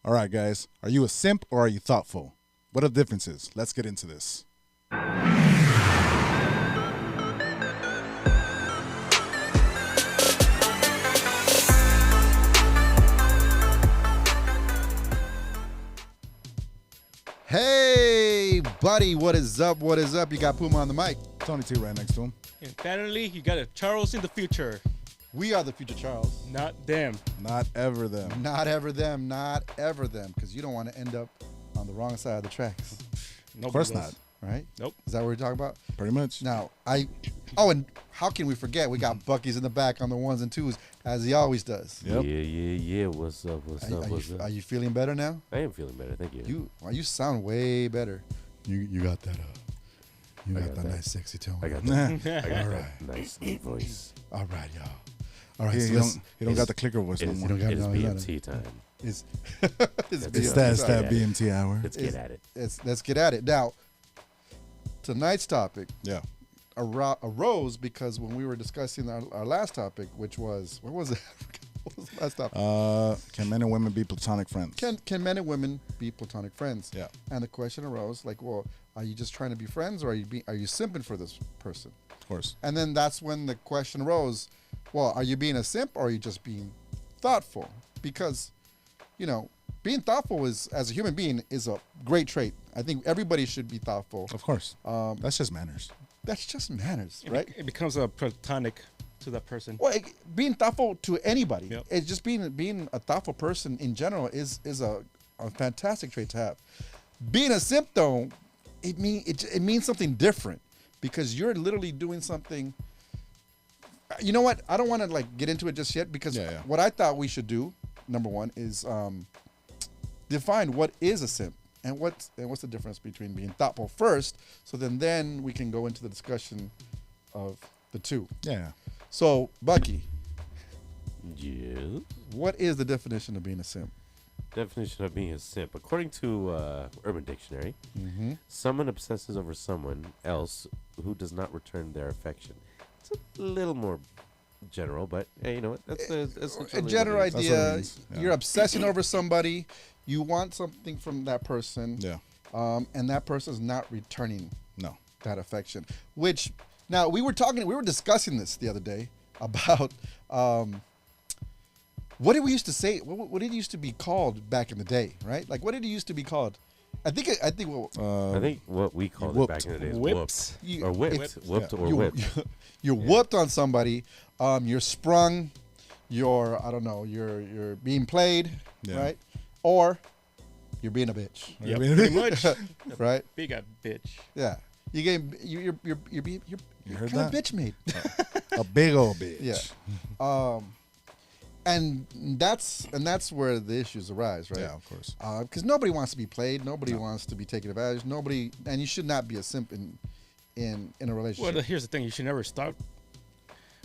All right, guys. Are you a simp or are you thoughtful? What are the differences? Let's get into this. Hey, buddy, what is up? What is up? You got Puma on the mic. Tony T right next to him. And finally, you got a Charles in the future. We are the future Charles. Not them. Not ever them. Not ever them. Not ever them. Because you don't want to end up on the wrong side of the tracks. Nobody Of course does. not. Right? Nope. Is that what we're talking about? Pretty much. Now, and how can we forget? We got Bucky's in the back on the ones and twos, as he always does. Yep. Yeah. What's up? Are you feeling better now? I am feeling better. Thank you. You sound way better. You got that you I got got that that. nice sexy tone. I got that. I got All that right. nice voice. All right, y'all. All right, He, so he don't got the clicker voice It no is, more. don't got- it is no, you got BMT time. it's It's It's Yeah. that Yeah. BMT hour. Let's get at it. let's get at it now. Tonight's topic Yeah. arose because when we were discussing our last topic, which was what was it? What was the last topic? Can men and women be platonic friends? Can men and women be platonic friends? Yeah. And the question arose, like, well, are you just trying to be friends, or are you simping for this person? Of course. And then that's when the question arose, well, are you being a simp, or are you just being thoughtful? Because, being thoughtful as a human being is a great trait. I think everybody should be thoughtful. Of course. That's just manners. That's just manners, It right? It becomes a platonic to that person. Well, being thoughtful to anybody, Yep. it's just being a thoughtful person in general is a fantastic trait to have. Being a simp, though, it means something different, because you're literally doing something. You know what? I don't want to get into it just yet, because Yeah. what I thought we should do, number one, is define what is a simp and what's the difference between being thoughtful first. So then we can go into the discussion of the two. Yeah. So, Bucky, Yeah. what is the definition of being a simp? Definition of being a simp. According to Urban Dictionary, Mm-hmm. someone obsesses over someone else who does not return their affection. It's a little more general, but hey, you know what? That's A general That's what it idea. means, yeah. You're obsessing over somebody. You want something from that person. Yeah. And that person's not returning No. that affection. Which, now we were discussing this the other day about what did we used to say? What did it used to be called back in the day, right? Like, what did it used to be called? I think. I think what we called it back in the day is Whips. whooped. Or whipped. It's- Whooped yeah. or whipped. You're whooped on somebody. You're sprung. You're being played, Yeah. right? Or you're being a bitch, Yep, pretty much. right? Big a bitch. Yeah. You're being You heard kind of that? bitch made. A big old bitch. Yeah. And that's where the issues arise, right? Yeah, of course. Because nobody wants to be played. Nobody wants to be taken advantage. And you should not be a simp in a relationship. Well, here's the thing: you should never stop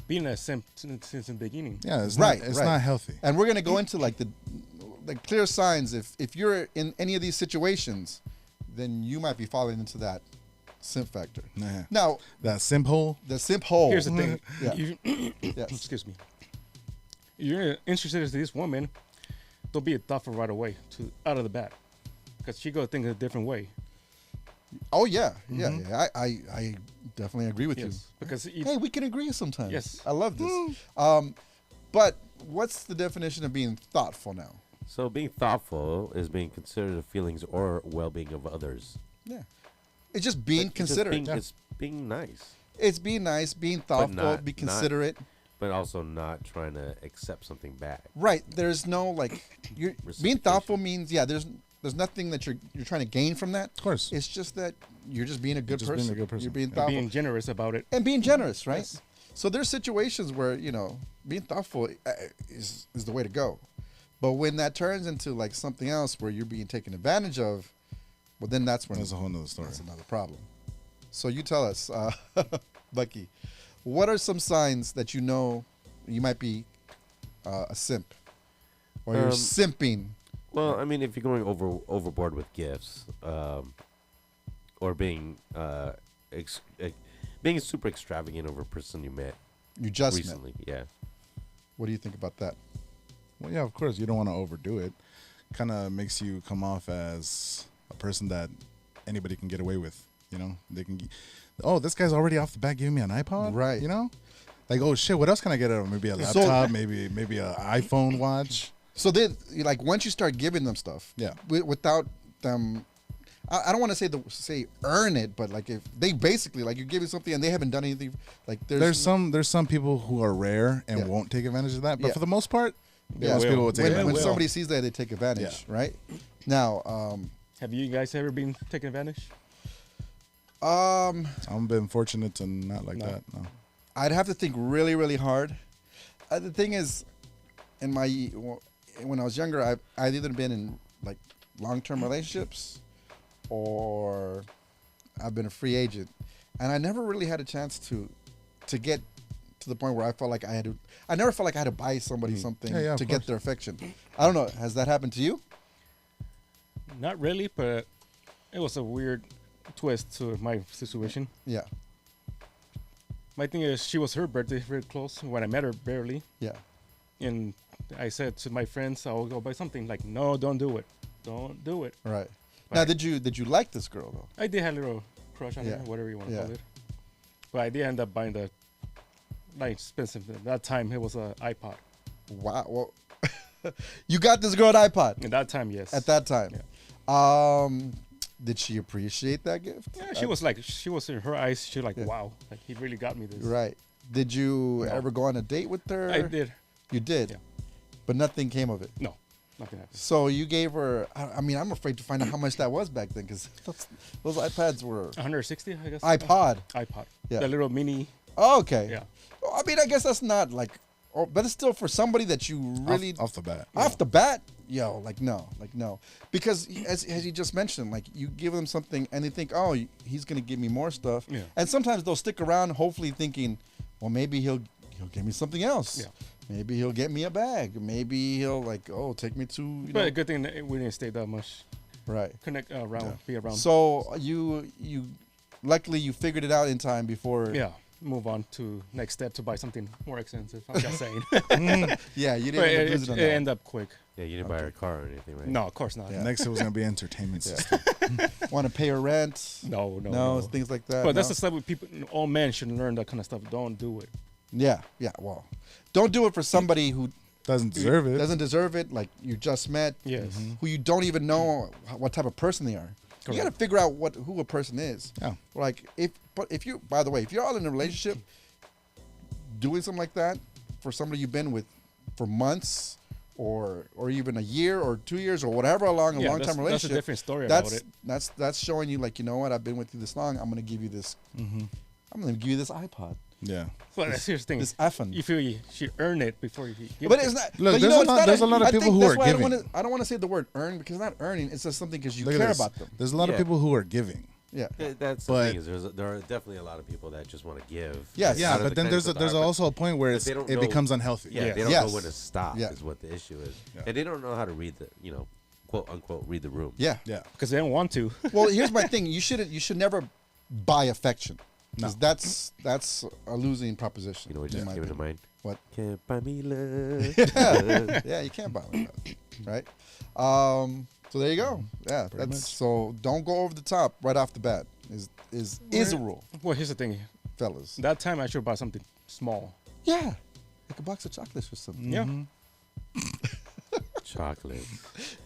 being a simp since the beginning. Yeah, it's Right, not. It's right. not healthy. And we're gonna go into the clear signs. If you're in any of these situations, then you might be falling into that simp factor. Nah. Now, That simp hole. the simp hole. Here's the thing: Yeah. Yes. excuse me. You're interested in this woman, don't be thoughtful right away out of the bat, because she go think a different way. Oh yeah, yeah. I definitely agree with you. Because Hey, we can agree sometimes. Yes. I love this. But what's the definition of being thoughtful now? So being thoughtful is being considerate of feelings or well-being of others. Yeah. It's just being It's just considerate. It's being nice, It's being nice, being thoughtful, not- be not- considerate. but also not trying to accept something back. Right. There's no you're being Reciprocation. thoughtful means there's nothing that you're trying to gain from that. Of course. It's just that you're just being a good just being person. a good person. You're being Yeah. thoughtful being generous about it. and being generous, right? Yes. So there's situations where being thoughtful is the way to go. But when that turns into something else where you're being taken advantage of, well, then that's when That's a whole nother story. that's another problem. So you tell us, Bucky, what are some signs that you might be a simp, or you're simping? Well, I mean, if you're going overboard with gifts, or being being super extravagant over a person you met You just met. recently, yeah. What do you think about that? Well, yeah, of course. You don't want to overdo it, kind of makes you come off as a person that anybody can get away with. You know, they can. Oh, this guy's already off the bat giving me an iPod, Right. You know, like, oh shit, what else can I get? Maybe a laptop, maybe an iPhone watch. So then, like, once you start giving them stuff, Yeah. without them, I don't want to say earn it, but like if they basically like you're giving something and they haven't done anything, like There's some people who are rare and Yeah. won't take advantage of that, but Yeah. for the most part, Yeah. most people will take when, advantage. when of it. somebody sees that, they take advantage, right? Now, Have you guys ever been taken advantage? I've been fortunate to not like No. that. No. I'd have to think really, really hard. The thing is, when I was younger, I've either been in like long-term relationships, or I've been a free agent, and I never really had a chance to get to the point where I felt like I never felt like I had to buy somebody something Yeah, to of get course. their affection. I don't know. Has that happened to you? Not really, but it was a weird twist to my situation. Yeah. My thing is, she was her birthday very close when I met her, barely. Yeah. And I said to my friends, I will go buy something. Like, no, don't do it. Don't do it. Right. Now, Right. did you like this girl though? I did have a little crush on Yeah. her, whatever you want to Yeah. call it. But I did end up buying the like expensive. At that time, it was an iPod. Wow. Well, you got this girl an iPod At that time, yes. at that time. Yeah. Did she appreciate that gift? Yeah, she was in her eyes. She like, Yeah. wow, like he really got me this. Right. Did you No. ever go on a date with her? I did. You did? Yeah. But nothing came of it. No, nothing happened. So you gave her, I mean, I'm afraid to find out how much that was back then because those iPads were 160, I guess. iPod. iPod. Yeah. The little mini. Oh, okay. Yeah. Well, I mean, I guess that's not like, but it's still for somebody that you really, off the bat. off the bat, like no. Because as you just mentioned, like you give them something and they think, oh, he's going to give me more stuff. Yeah. And sometimes they'll stick around hopefully thinking, well, maybe he'll give me something else. Yeah. Maybe he'll get me a bag. Maybe he'll take me to, But a good thing that we didn't stay that much. right. Connect around, be around. So you luckily you figured it out in time before. yeah, move on to next step to buy something more expensive. I'm just saying. Yeah, you But didn't it, lose it on it that. ended up quick. Yeah, you didn't buy her a car or anything, right? No, of course not. Yeah. Next, it was gonna be entertainment Yeah. system. Want to pay her rent? No, Things like that. But that's no? the stuff with people. All men should learn that kind of stuff. Don't do it. Yeah. Well, don't do it for somebody who Doesn't deserve it. doesn't deserve it. Like you just met, Yes. who you don't even know what type of person they are. You got to figure out who a person is. Yeah. Like if you, by the way, if you're all in a relationship, doing something like that for somebody you've been with for months or even a year or 2 years or whatever long Yeah, time that's relationship. a different story about it. That's showing you like, you know what, I've been with you this long. I'm gonna give you this. I'm gonna give you this iPod. Yeah. But here's the thing. This effing. You feel you should earn it before you give But it. it's not. Look, but you there's know, a it's lot- not there's a lot of I people think who that's are why giving. I don't want to say the word earn because it's not earning. It's just something because you Look at care this. about them. There's a lot of Yeah. people who are giving. Yeah. That's the But- thing is there are definitely a lot of people that just want to give. Yes. Yeah, Out of but the then kindness there's of their heart, also a point where but they don't it know- becomes unhealthy. Yeah, Yeah. they don't Yes. know when to stop. Yeah. Is what the issue is, Yeah. and they don't know how to read the quote unquote read the room. Yeah. Yeah. Because they don't want to. Well, here's my thing. You should never buy affection. 'Cause No. that's a losing proposition. You know what in just my came to opinion. mind? What? Can't buy me love. Yeah, you can't buy like that, right? So there you go. Yeah, Pretty that's much. so. Don't go over the top right off the bat. Is a rule, Well, here's the thing. fellas. That time I should buy something small. Yeah, like a box of chocolates or something. Yeah. Chocolate.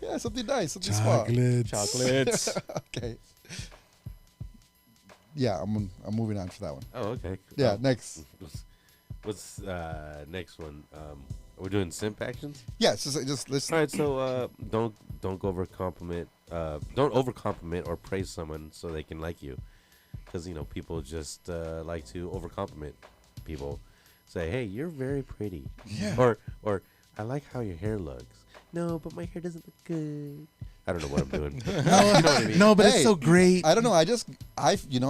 Yeah, something nice, something small. Chocolates. Chocolates. Okay. Yeah, I'm moving on for that one. Oh, okay. Yeah, next. What's next one? We're doing simp actions. Yeah, just listen. All right, so don't over compliment. Don't over compliment or praise someone so they can like you, because people just like to over compliment people. Say, hey, you're very pretty. Yeah. Or I like how your hair looks. No, but my hair doesn't look good. I don't know what I'm doing. You know what I mean? No, but Hey, it's so great. I don't know.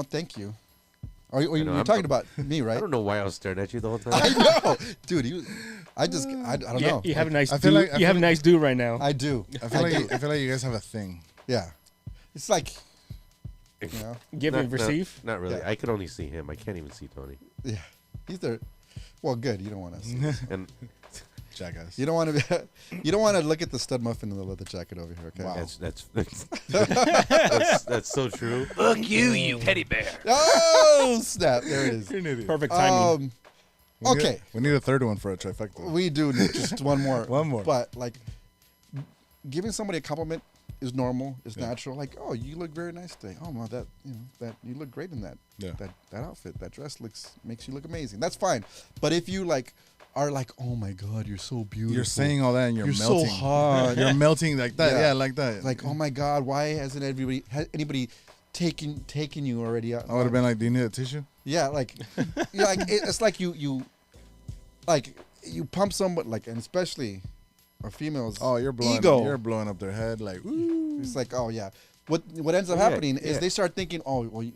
Thank you. Or know, you're I'm- talking about me, I right? don't know why I was staring at you the whole time. I know, dude. I don't Yeah, know. you have a nice I feel dude. like- I You have feel a nice dude right now. I do. I feel like you guys have a thing. Yeah. It's like, you know, Give and receive. Not really. Yeah. I could only see him. I can't even see Tony. yeah. He's there. Well, good. You don't want to see. And Jackass. You don't want to be. You don't want to look at the stud muffin in the leather jacket over here. Okay. Wow. That's so true. Fuck you, you teddy bear. Oh snap! There it is. You're an idiot. Perfect timing. Okay. We need a third one for a trifecta. We do need just one more. One more. But like, giving somebody a compliment is normal. It's natural. Like, oh, you look very nice today. Oh, well, that you look great in that. Yeah. That outfit, that dress makes you look amazing. That's fine. But if you like are like, oh my God, you're so beautiful. You're saying all that and you're so melting. hot. You're melting like that. Yeah. Yeah, like that. Like, oh my God, why hasn't anybody taken you already out? I would have been like, do you need a tissue? Yeah, like, it's like you pump someone like, and especially a female's Oh, you're blowing up their head like, ooh. It's like, oh yeah. What ends up happening is they start thinking, oh, well,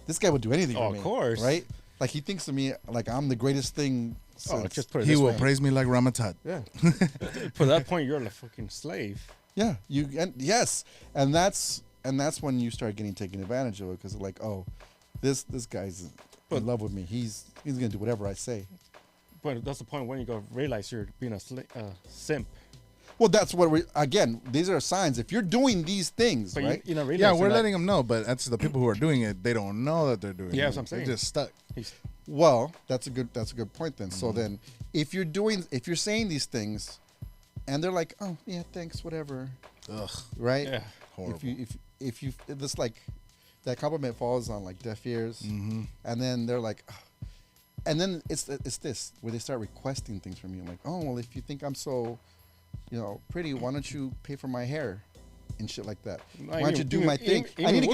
this guy would do anything for me. Of course. Right? Like he thinks of me like I'm the greatest thing. Since. Just put it He this will way. praise me like Ramatat. Yeah. For that point, you're a fucking slave. Yeah. Yes. And that's when you start getting taken advantage of, because like, oh, this guy's in love with me. He's gonna do whatever I say. But that's the point when you go realize you're being a simp. Well, that's what these are signs. If you're doing these things, But right? you know, Yeah, we're letting them know, but that's the people who are doing it. They don't know that they're doing it. Yeah, that's what I'm saying. They're just stuck. Well, that's a good point then. Mm-hmm. So then, if you're saying these things, and they're like, oh yeah, thanks, whatever, Ugh, right? Yeah. If you this like that compliment falls on like deaf ears, Mm-hmm. and then they're like, oh. And then it's this where they start requesting things from you, like, oh well, if you think I'm so, pretty, why don't you pay for my hair, and shit like that. No, Why don't you do even- my thing? even I need to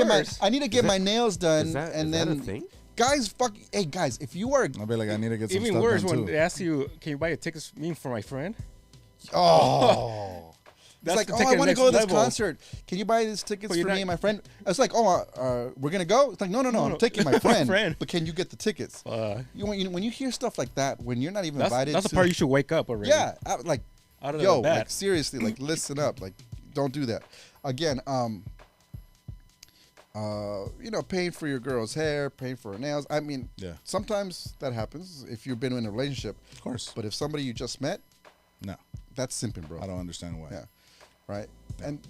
get worse. my nails done, Is that and a then thing? guys, hey guys, if you are I'll be like, I need to get some Even stuff worse done when too. they ask you, can you buy a ticket for my friend? oh. It's That's like, to oh, take I it want to next go to this level. concert. Can you buy these tickets But for you're me not- and my friend? It's like, oh, we're gonna go. It's like, no, I'm taking my friend. But can you get the tickets? When you hear stuff like that, when you're not even invited, That's the to, part you should wake up already. yeah, Out of yo, the bat. like seriously, like listen up, like don't do that. Again, paying for your girl's hair, paying for her nails. I mean, Yeah. sometimes that happens if you've been in a relationship. Of course. But if somebody you just met, No, that's simping, bro. I don't understand why. Yeah. Right.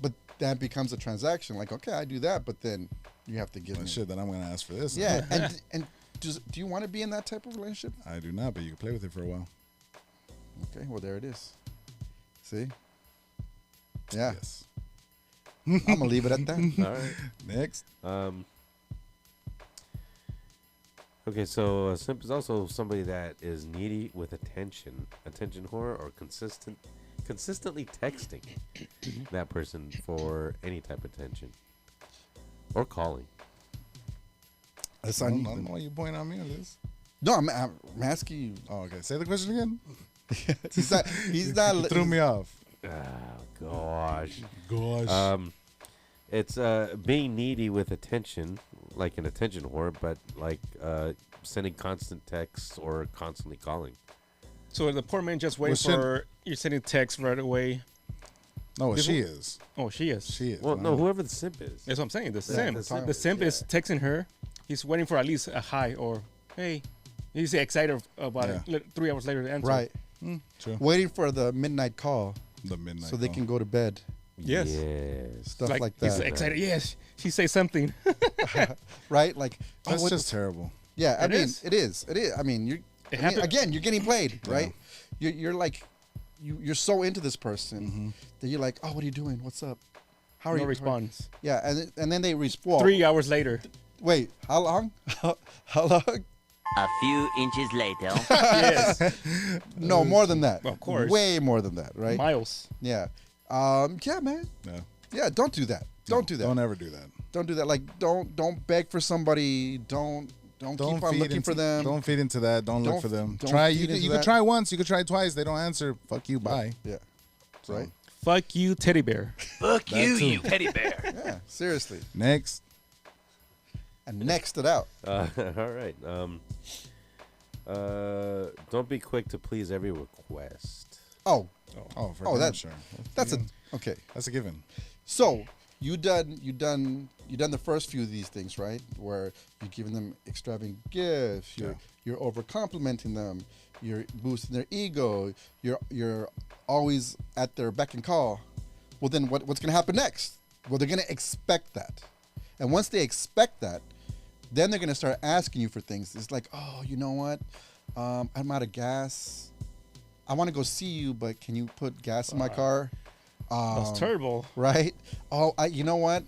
But that becomes a transaction. Like, okay, I do that, but then you have to give Well, me. shit, then I'm gonna ask for this. Yeah. and do you want to be in that type of relationship? I do not, but you can play with it for a while. Okay. Well, there it is. See. Yeah. Yes. I'm gonna leave it at that. All right. Next. Okay, so a simp is also somebody that is needy with attention whore, or consistently texting that person for any type of attention, or calling. That's I on don't know why you point on me on this. No, I'm asking you. Oh, okay. Say the question again. He's not. He's not. You threw me off. Oh gosh. Gosh. It's being needy with attention, like an attention whore, but like sending constant texts or constantly calling. So the poor man just waits for you sending text right away. No, this she one- is. Oh, she is. She is. Well, no, whoever the simp is. That's what I'm saying. The Yeah, simp. the simp. The simp is texting her. He's waiting for at least a hi or hey. He's excited about it 3 hours later to answer. Right. True. Waiting for the midnight call The midnight. so they call. can go to bed. Yes. Yes. Stuff like He's that. excited. Yes. She say something. Right? Like. That's what- just terrible. Yeah, I It mean, is. it is. It is. I mean, happened- again, you're getting played, right? You're like, you're so into this person that you're like, oh, what are you doing? What's up? How are No you? response. Yeah, and then they respond. 3 hours later. Wait, how long? How long? A few inches later. Yes. No, more than that. Of course. Way more than that, right? Miles. Yeah. Yeah, man. No. Yeah, don't do that. Don't do that. Don't ever do that. Don't do that. Like, don't beg for somebody. Don't keep on feed looking into, for them. Don't feed into that. Don't look Don't- for them. don't Try. feed You into could that. try once. You could try twice. They don't answer. Fuck you. Bye. Yeah. So, Right. Fuck you, teddy bear. Fuck you, too. you teddy bear. Yeah. Seriously. Next. And next it out. All right. Don't be quick to please every request. Oh, For Oh, damn that- sure. that's okay. That's a given. So you done the first few of these things, right? Where you're giving them extravagant gifts, you're over complimenting them, You're boosting their ego. You're always at their beck and call. Well, then what's going to happen next? Well, they're going to expect that. And once they expect that, then they're going to start asking you for things. It's like, oh, you know what? I'm out of gas. I want to go see you, but can you put gas in my car? That's terrible. Right? Oh, you know what?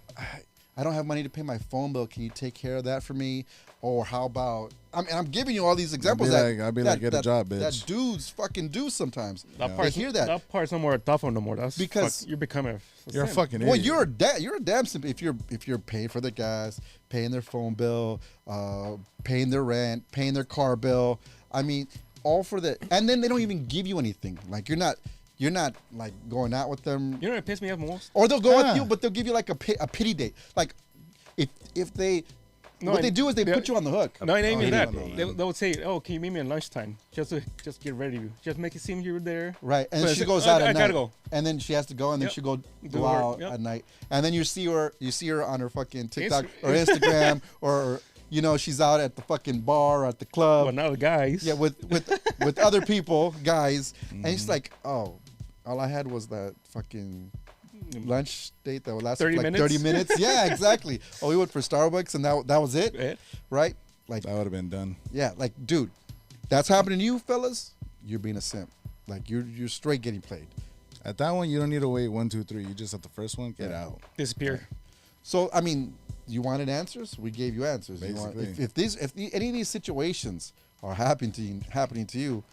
I don't have money to pay my phone bill. Can you take care of that for me? Or how about? I mean, I'm giving you all these examples. I'd be like, get a job, bitch. That dudes fucking do sometimes. That They part's, hear that. That part's no more thoughtful no more. That's Because- you're becoming You're a simp. fucking idiot. Well, you're a damn simp if you're paying for the gas, paying their phone bill, paying their rent, paying their car bill. I mean, all for the, and then they don't even give you anything. Like you're not like going out with them, You know what pissed me off most? or they'll go Yeah. with you, but they'll give you like a pity date. Like if they No, what they and- do is they yeah. put you on the hook. No, it ain't even that. no, no. They would say, "Oh, can you meet me at lunchtime? Just get ready. Just make it seem you were there." Right, and So then I she said, goes "I- out I at night, gotta go." and then she has to go, and then Yep. she go Do her- out yep. at night, and then you see her on her fucking TikTok Insta- or Instagram, or you know she's out at the fucking bar or at the club, But now the guys. yeah, with other people, guys, and it's like, oh, all I had was that fucking lunch date that would last 30 like minutes? 30 minutes. Yeah, exactly. Oh, we went for Starbucks, and that was it, Eh? right? Like, That would have been done. yeah, like, dude, that's happening to you, fellas. You're being a simp. Like, you're straight getting played. At that one, you don't need to wait 1, 2, 3. You just at the first one, get Yeah. out. Disappear. So, I mean, you wanted answers? We gave you answers. You want, Basically. if any of these situations are happening to you,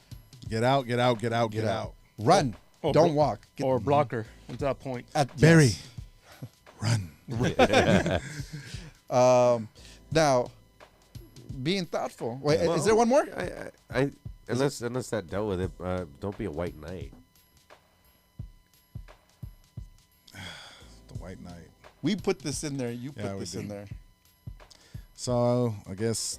Get out, get out, get out, get get out. out. Run. Or Don't blo- walk. Get, Or blocker at that point. at, Barry, yes. run. Now, being thoughtful. Wait, Well, is there one more? I unless that dealt with it, don't be a white knight. The White Knight. We put this in there. You Yeah, put we this in did. there. So I guess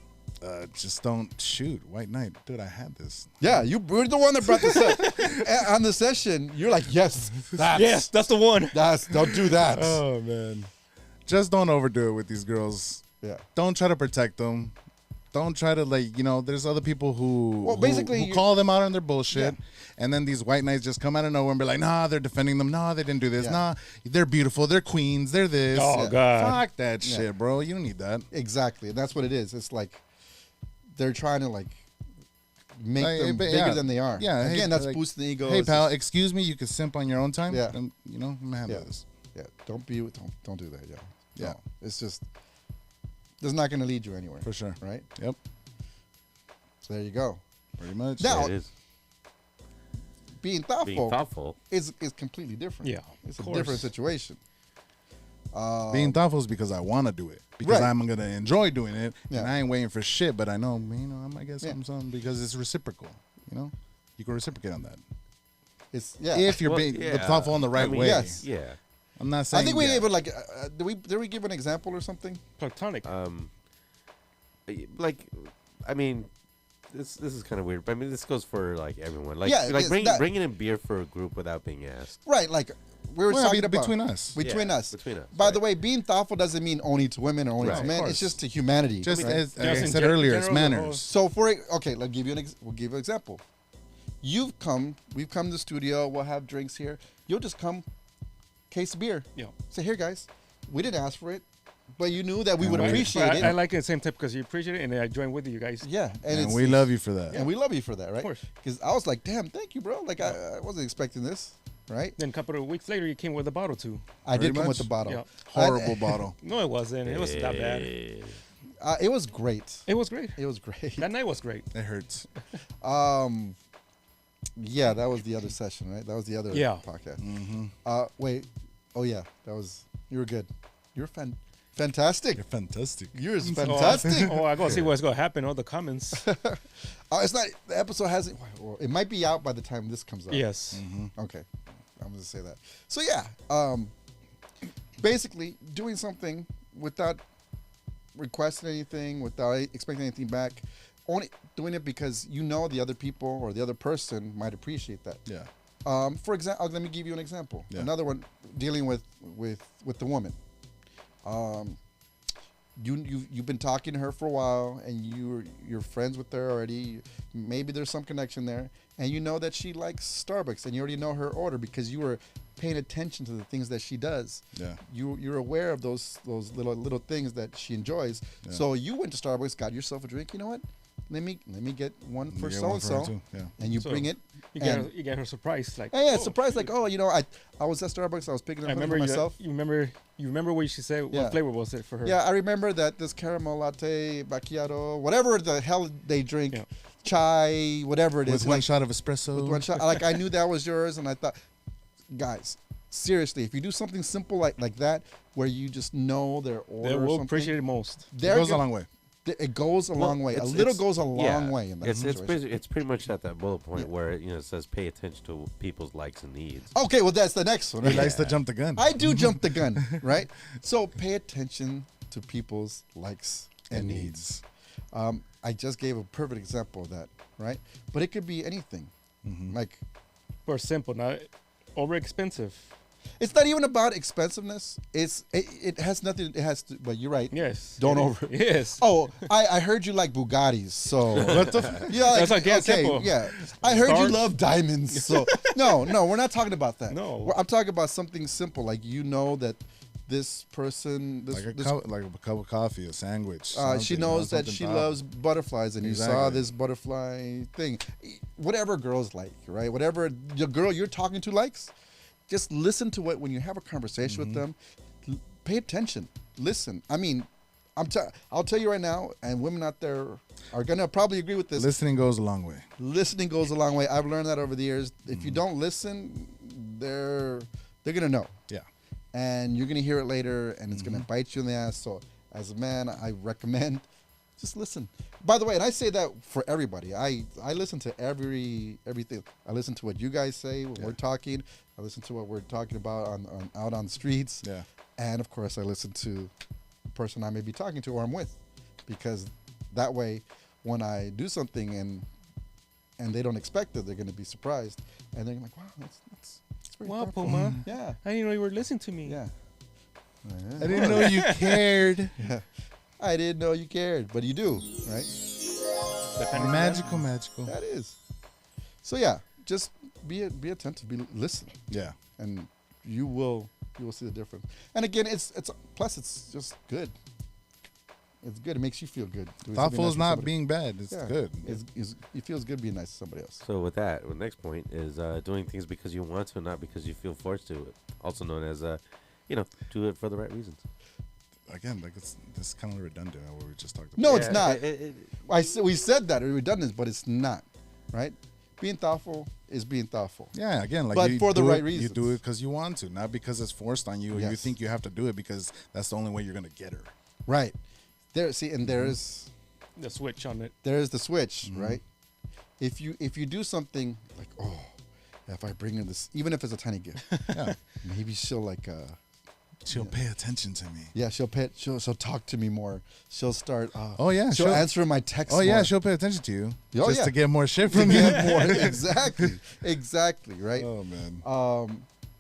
just don't shoot. White Knight. Dude, I had this. Yeah, you were the one that brought this up. On the session, you're like, yes, Yes, that's the one. don't do that. Oh, man. Just don't overdo it with these girls. Yeah. Don't try to protect them. Don't try to, like, there's other people who, Well, basically, who you- call them out on their bullshit. Yeah. And then these white knights just come out of nowhere and be like, nah, they're defending them. Nah, they didn't do this. Yeah. Nah, they're beautiful. They're queens. They're this. Oh, Yeah. God. Fuck that Yeah. shit, bro. You don't need that. Exactly. And that's what it is. It's like they're trying to like make Hey, them but bigger yeah. than they are. Yeah, hey, Again, that's like, boosting the ego. Hey, It's pal, just- excuse me. You can simp on your own time. Yeah. I'm gonna handle Yeah. this. yeah. Don't do that. Yeah. Yeah. No, it's just it's not going to lead you anywhere. For sure. Right. Yep. So there you go. Pretty much. Now- It is Being thoughtful, being thoughtful. is completely different. Yeah, It's of a different course. situation. Being thoughtful is because I want to do it. Because Right. I'm going to enjoy doing it. Yeah. And I ain't waiting for shit, but I know, I might get Yeah. something because it's reciprocal. You can reciprocate on that. It's yeah. If you're Well, being yeah. thoughtful in the right I mean, way. yes. Yeah. I'm not saying. I think we yeah. gave it like did we give an example or something? Platonic. Like, I mean, this is kind of weird, but I mean, this goes for like everyone. Like, Yeah, like it's bringing that- bringing in beer for a group without being asked. Right, like we were Well, talking about between us. Between Yeah, us. between us, By right. the way, being thoughtful doesn't mean only to women or only Right, to of men. course. It's just to humanity. Just right? as Just I in said gen- earlier, it's general, the manners. So okay, we'll give you an example. We've come to the studio, we'll have drinks here. You'll just come, case of beer. Yeah. Say, here guys, we didn't ask for it, but you knew that we would Right. appreciate it. I like it the same type because you appreciate it and I join with you guys. Yeah, And it's, we love you for that. and we love you for that, right? Of course. Because I was like, damn, thank you, bro. Like I wasn't expecting this, right? Then a couple of weeks later, you came with a bottle too. I did Pretty come with much. the bottle. Yeah. Horrible bottle. No, it wasn't. It wasn't that bad. It was great. It was great. It was great. That night was great. It hurts. Yeah, that was the other session, right? That was the other Yeah. podcast. Mm-hmm. Wait. Oh yeah, you were good. You're fantastic. You're fantastic. You're fantastic. Oh, I gotta see what's gonna happen. All the comments. It's not. The episode hasn't. Well, it might be out by the time this comes out. Yes. Okay. I'm gonna say that. So yeah. Basically, doing something without requesting anything, without expecting anything back, only doing it because you know the other people or the other person might appreciate that. Yeah. For example, let me give you an example. Yeah. Another one dealing with the woman. you've been talking to her for a while, and you're friends with her already. Maybe there's some connection there, and you know that she likes Starbucks, and you already know her order because you were paying attention to the things that she does. Yeah. You're aware of those little things that she enjoys. Yeah. So you went to Starbucks, got yourself a drink. You know what? Let me get one for You get so one and for her so, too, yeah. and you So, bring it. You and- get her surprised, like yeah, oh, surprise! Like, oh, you know, I was at Starbucks. I was picking up I something remember for myself. You remember what she said. Yeah. What flavor was it for her? Yeah, I remember that this caramel latte, macchiato, whatever the hell they drink, Yeah. chai, whatever it is. With one like, shot of espresso. with one shot. Like I knew that was yours, and I thought, guys, seriously, if you do something simple like that, where you just know their order, They or will something, appreciate it most. It they're goes a gonna- long way. It goes a long way. A It's- little it's- goes a long yeah, way in that It's situation. it's pretty much at that bullet point Yeah. where it says pay attention to people's likes and needs. Okay, well that's the next one. He Right? likes to jump the gun. I do jump the gun, right? So pay attention to people's likes and needs. I just gave a perfect example of that, right? But it could be anything. Like, Or simple, not over expensive. it's not even about expensiveness. It has nothing. It has to. But you're right. Yes. Don't It- over. Yes. Oh, I heard you like Bugattis, so what the? Yeah, That's like, yeah, okay, simple. yeah. I heard you Stars? love diamonds, so no, we're not talking about that. No. I'm talking about something simple, like you know that this person, like a this cup of coffee, a sandwich. she something, you know, knows that something she thoughtful. loves butterflies, and you saw Exactly. this butterfly thing. Whatever girls like, right? Whatever the girl you're talking to likes, just listen to what when you have a conversation with them. Pay attention. Listen. I mean, I'll tell you right now, and women out there are gonna probably agree with this. Listening goes a long way. Listening goes a long way. I've learned that over the years. If you don't listen, they're gonna know. Yeah. And you're gonna hear it later, and it's gonna bite you in the ass. So, as a man, I recommend just listen. By the way, and I say that for everybody. I listen to everything. I listen to what you guys say when we're talking. I listen to what we're talking about out on the streets. Yeah. And of course, I listen to the person I may be talking to or I'm with, because that way, when I do something and they don't expect it, they're gonna be surprised, and they're like, "Wow, that's very Wow, thoughtful." Puma. Yeah. I didn't know you were listening to me. Yeah. I didn't know you cared. Yeah. I didn't know you cared, but you do, right? Magical. That is. So yeah, just be attentive, listen, Yeah. and you will see the difference. And again, it's just good. It's good. It makes you feel good. Doing something Thoughtful nice is for not somebody. being bad. It's Yeah. good. It feels good being nice to somebody else. So with that, the next point is doing things because you want to, not because you feel forced to. Also known as, do it for the right reasons. Again, like it's kind of redundant on what we just talked about. No, it's Yeah, not. it- We said that it's redundant, but it's not, right? Being thoughtful is being thoughtful. Yeah, again, like But you for the do right it, reasons. You do it because you want to, not because it's forced on you. Or you Yes. think you have to do it because that's the only way you're gonna get her. Right. There. See, and there's The switch on it. the switch, right? If you do something like, oh, if I bring her this, even if it's a tiny gift, Yeah, maybe she'll like, she'll pay attention to me. yeah, she'll talk to me more. She'll start. Oh yeah, she'll answer my texts. Oh yeah, more. she'll pay attention to you Oh, just yeah. to get more shit To from you. get more. Exactly, right? Oh man.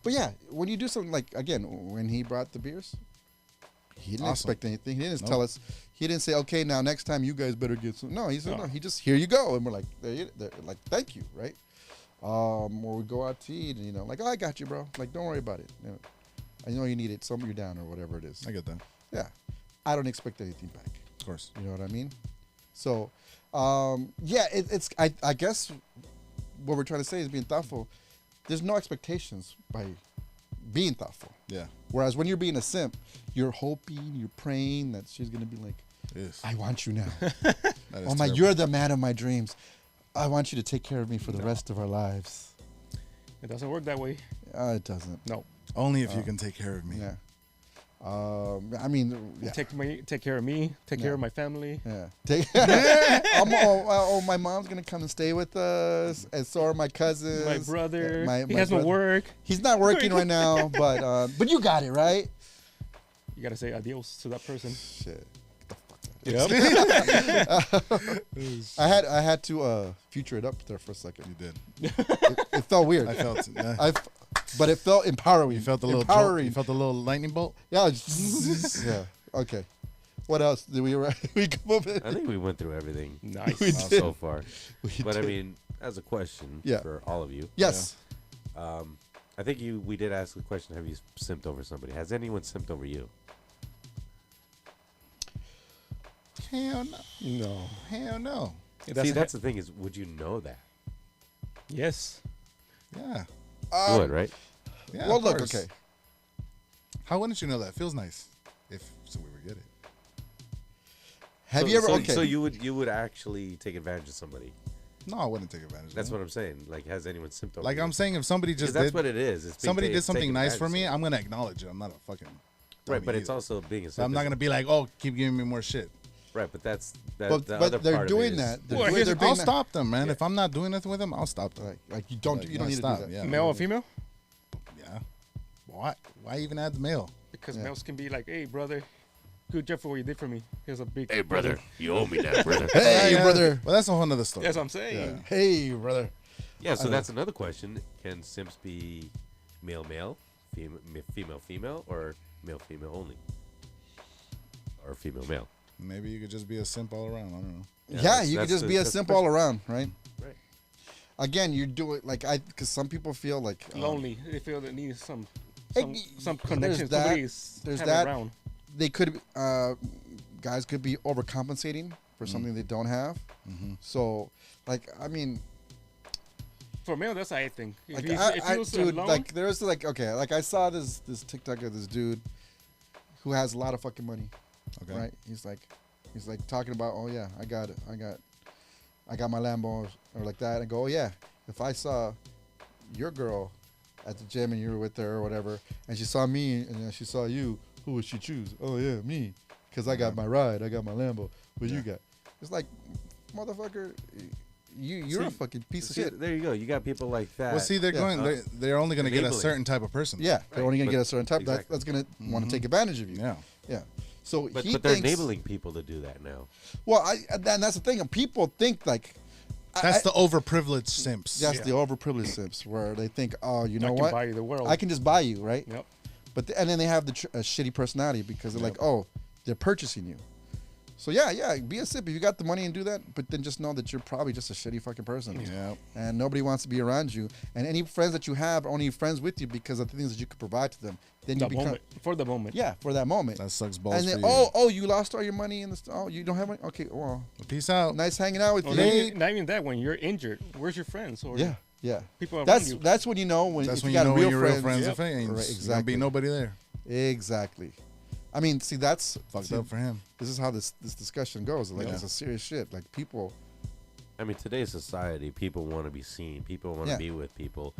But yeah, when you do something like, again, when he brought the beers, he didn't Awesome. expect anything. He didn't Nope. tell us. He didn't say, okay, now next time you guys better get some. No, he said, No. no. He just, here you go. And we're like, like, thank you, right? Or we go out to eat and, like, oh, I got you, bro. Like, don't worry about it. I know you need it. Some you're down or whatever it is. I get that. Yeah. I don't expect anything back. Of course. You know what I mean? So, yeah, it's I guess what we're trying to say is being thoughtful. There's no expectations by being thoughtful. Yeah. Whereas when you're being a simp, you're hoping, you're praying that she's gonna be like, Yes. I want you now. That is Oh my, terrible. you're the man of my dreams. I want you to take care of me for the rest of our lives. It doesn't work that way. It doesn't. No. Only if you can take care of me. Yeah. I mean, yeah. Take care of me. Take care of my family. Yeah. My mom's gonna come and stay with us, and so are my cousins. My brother. My he has no brother. work. He's not working right now, but you got it right. You gotta say adios to that person. Shit. Yep. I had to future it up there for a second. You did. It felt weird. I felt it. Yeah. But it felt empowering. You felt the little jolt, empowering. you felt the little lightning bolt. Yeah. Yeah. Okay. What else did we come up with? I think we went through everything Nice. We did. so far. We But I did. mean, as a question Yeah. for all of you, Yes. I think we did ask the question: have you simped over somebody? Has anyone simped over you? Hell no. No. Hell no. Yeah, See, that's the thing is, would you know that? yes. Yeah. You would, right? Yeah. Well, of look, course. okay. How wouldn't you know that? Feels nice. If so, we would get it. Have So- you ever? So, Okay. so you would actually take advantage of somebody? No, I wouldn't take advantage. That's of what I'm saying. Like, has anyone simped over? Like you? I'm saying, if somebody Because just that's did, what it is. It's being somebody ta- did something taken nice for advantage me, of. I'm gonna acknowledge it. I'm not a fucking. Right, dummy but it's either. also being a So I'm not simp. gonna be like, oh, keep giving me more shit. Right, but that's that. but the other they're part of it doing is- that. They're Well, doing, here's they're the- being I'll that- stop them, man. If I'm not doing nothing with them, I'll stop them. Like you don't. Like, You don't need stop, to do that. yeah. Male or female? Yeah. Why even add the male? Because Yeah. males can be like, hey, brother, good job for what you did for me. Here's a big. Hey, brother, you owe me that, brother. Hey, Yeah, brother. Well, that's a whole nother story. That's what I'm saying. Hey, brother. Yeah, so I that's another question. Can simps be male, female, female, or male, female only? Or female, male? Maybe you could just be a simp all around. I don't know. Yeah, that's- you could that's just the- be a that's the simp question. all around, right? Right. Again, you do it like because some people feel like Lonely. They feel they need some Hey, some there's connection. that, Somebody's there's having that. around. They could guys could be overcompensating for something they don't have. So, like, I mean, For male, that's I think. If like you I feel dude, alone, like there's like okay, like I saw this TikTok of this dude who has a lot of fucking money, Okay. right? He's like talking about, oh yeah, I got my Lambo or like that. And go, oh yeah, if I saw your girl at the gym and you were with her or whatever, and she saw me and then she saw you, who would she choose? Oh yeah, me, because I got my ride, I got my Lambo. What you got? It's like, motherfucker, you're a See- fucking piece of See, shit. there you go. You got people like that. Well, see, they're Yeah. going. They're only going to get a enabling. certain type of person. Yeah, they're only gonna but- get a certain type. exactly. That's gonna want to take advantage of you. Yeah. Yeah. So but he they're thinks, enabling people to do that now. Well, and that's the thing. People think like That's the overprivileged simps. that's the overprivileged simps where they think, oh, you know I can what? buy you the world. I can just buy you, right? Yep. But and then they have the shitty personality because they're like, oh, they're purchasing you. So yeah, be a simp if you got the money and do that. But then just know that you're probably just a shitty fucking person. Yeah. And nobody wants to be around you. And any friends that you have are only friends with you because of the things that you could provide to them. Then you The become moment. For the moment. yeah for that moment. That sucks balls And for then you. oh you lost all your money in the oh you don't have money. Okay, well, Peace out. nice hanging out with Or you. not even that. When you're injured, where's your friends? Or Yeah. people around That's you. that's when you know when That's if when you you got know real when your real friends. friends Yep. are fake. Right, There's gonna exactly. be nobody there. Exactly. I mean, see, that's Fucked see, up for him. This is how this discussion goes. Like, Yeah. it's a serious shit. Like, people. I mean, today's society, people want to be seen. People want to Yeah. be with people.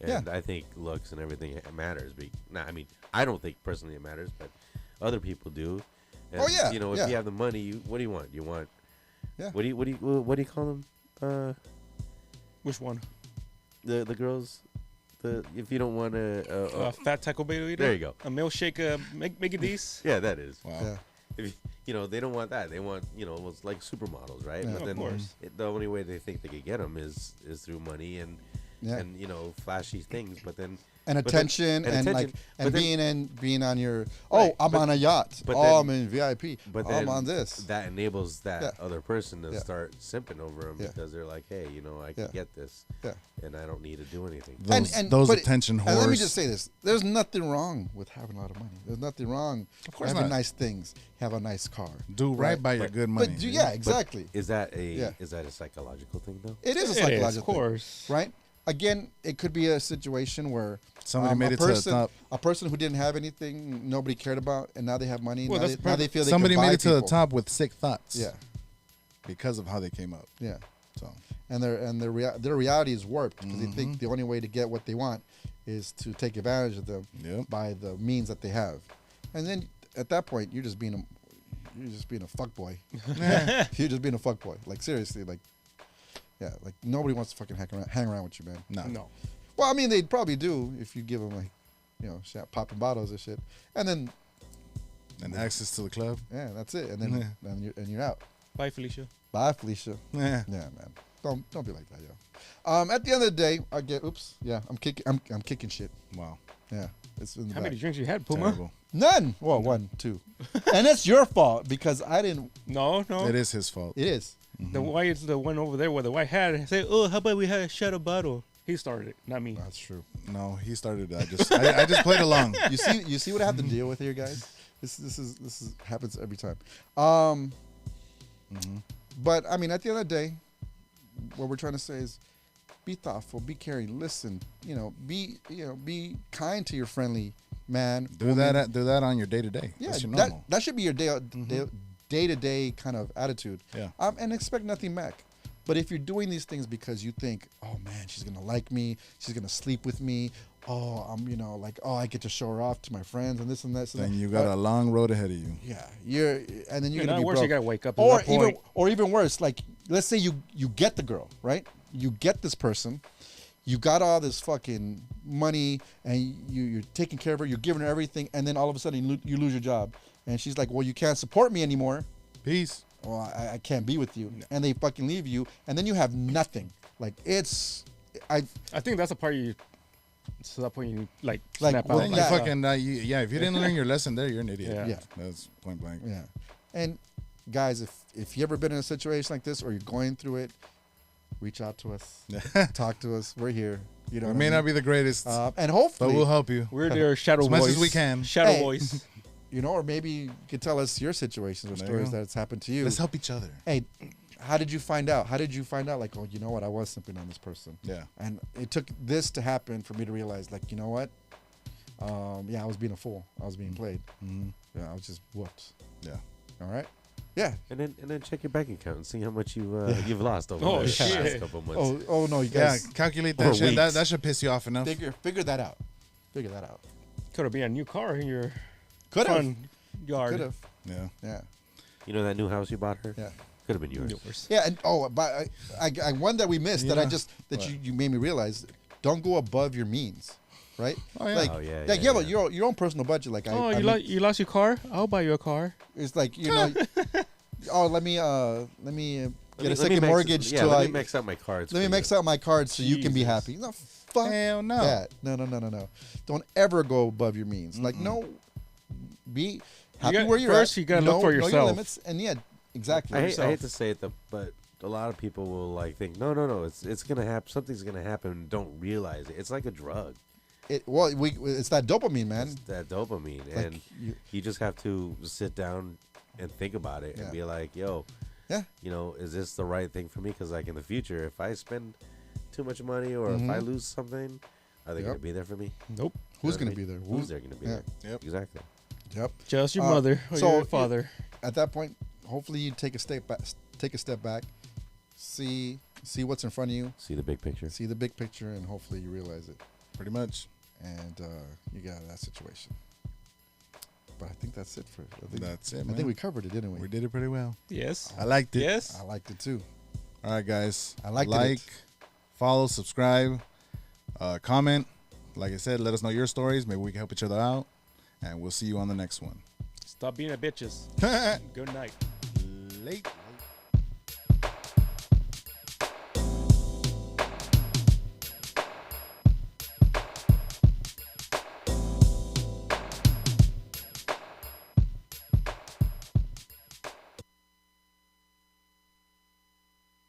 Yeah. And I think looks and everything matters. I mean, I don't think personally it matters, but other people do. And, Oh, yeah, You know, if yeah. you have the money, what do you want? You want? Yeah. What do you call them? Which one? The girls. If you don't want to. Fat Taco Bell eater? There you go. A milkshake, make it these? Yeah, that is. Wow. Yeah. If they don't want that. They want it's like supermodels, right? Yeah. But Of then course. the only way they think they could get them is through money and Yeah. and flashy things. But then And but then- attention, and like, attention. and But then- being on your. Right, Oh, I'm but- on a yacht. but Oh, then- I'm in VIP. But Oh, then I'm on this. that enables that Yeah. other person to Yeah. start simping over them Yeah. because they're like, hey, I can Yeah. get this, Yeah. and I don't need to do anything. Those but- attention whores. And let me just say this: there's nothing wrong with having a lot of money. There's nothing wrong. Of course having not. nice things, have a nice car. do right by your But- good money. But you yeah, know? exactly. Is that a Yeah. psychological thing though? It is a It is, psychological of thing, course. right? Again, it could be a situation where Somebody made a it to the person, top. a person who didn't have anything, nobody cared about, and now they have money. Well, now, that's now they feel they Somebody can buy made it to the people. top with sick thoughts. Yeah, Because of how they came up. yeah, So and their reality is warped because they Mm-hmm. think the only way to get what they want is to take advantage of them Yep. by the means that they have, and then at that point you're just being a fuckboy. You're just being a fuckboy. Like seriously, like yeah, like nobody wants to fucking hang around with you, man. no. No. Well, I mean, they'd probably do if you give them like, popping bottles and shit, and then And access to the club. yeah, that's it, and then Yeah. and you're out. Bye, Felicia. Bye, Felicia. Yeah. Yeah, man. Don't be like that, yo. At the end of the day, I get. Oops. Yeah, I'm kicking. I'm kicking shit. Wow. Yeah. It's in the How back. many drinks you had, Puma? Terrible. None. Well, 1, 2, and it's your fault because I didn't. No. It is his fault. It is. The white is the one over there with the white hat. Say, oh, how about we had a shot of bottle? He started it, not me. That's true. No, he started. I just played along. You see what I have to deal with here, guys. This is happens every time. But I mean, at the end of the day, what we're trying to say is, be thoughtful, be caring, listen. Be kind to your friendly man. Do that on your day to day. Yeah, That's your normal. that should be your day to day kind of attitude. Yeah. And expect nothing back. But if you're doing these things because you think, oh man, she's gonna like me, she's gonna sleep with me, oh, I get to show her off to my friends and this and that. Then you got a long road ahead of you. Yeah, and then you're gonna be worse, broke. you gotta wake up. Or even worse, like let's say you get the girl, right? You get this person, you got all this fucking money, and you're taking care of her, you're giving her everything, and then all of a sudden you lose your job, and she's like, well, you can't support me anymore. Peace. Well, I can't be with you, and they fucking leave you, and then you have nothing. Like I think that's the part you. So that point you Like, snap well, out. Then you yeah. fucking if you didn't learn your lesson there, you're an idiot. Yeah. Yeah. That's point blank. Yeah. And guys, if you ever been in a situation like this or you're going through it, reach out to us. Talk to us. We're here. You know, We what may I not mean? be the greatest, And hopefully, but we'll help you. We're their shadow As voice. much as we can. Shadow Hey. voice. you know, or maybe you could tell us your situations or There you stories go. that's happened to you. Let's help each other. Hey, how did you find out? How did you find out? Like, oh, you know what? I was simping on this person. Yeah. And it took this to happen for me to realize, like, you know what? I was being a fool. I was being played. Mhm. Yeah, I was just whooped. Yeah. All right. Yeah. And then check your bank account and see how much you've lost over Oh, the shit. last couple months. Oh no, you Yeah. guys Calculate Or that shit. weeks. That should piss you off enough. figure that out. Figure that out. Could have been a new car in your Could have. front yard. Could have. Yeah. Yeah. You know that new house you bought her? Yeah. Could have been yours. Yours. Yeah. And but I one that we missed that What? you made me realize. Don't go above your means. Right? Oh, yeah. Like, Oh, yeah, like yeah, you have your own personal budget. Like Oh, you lost your car? I'll buy you a car. it's like oh let me get a Let me second max- mortgage Yeah, to let me max out my cards. let me for max you. out my cards so you can be Jesus. happy. No, fuck Hell no. that. No. Don't ever go above your means. Like no, be happy got- where you're first at. you gotta look Know- for know your yourself. limits, and yeah, exactly. I hate yourself. to say it, but a lot of people will like think, no, it's gonna happen. Something's gonna happen. And don't realize it. It's like a drug. It's that dopamine, man. It's that dopamine, Like, and you just have to sit down and think about it Yeah. and be like, yo, Yeah. is this the right thing for me? Because like in the future, if I spend too much money or if I lose something, are they Yep. gonna be there for me? Nope. Who's You know gonna what I be mean? there? Who's there gonna be Yeah. there? Yep. Exactly. Yep. Just your mother or so your father. At that point, hopefully you take a step back, see what's in front of you, See the big picture. see the big picture, and hopefully you realize it. Pretty much. And you got out of that situation. But I think that's it for. That's it, I man. think we covered it, didn't we? We did it pretty well. Yes. I liked it. Yes. I liked it too. All right, guys. I liked like, it. follow, subscribe, comment. Like I said, let us know your stories. Maybe we can help each other out. And we'll see you on the next one. Stop being a bitches. Good night. Late.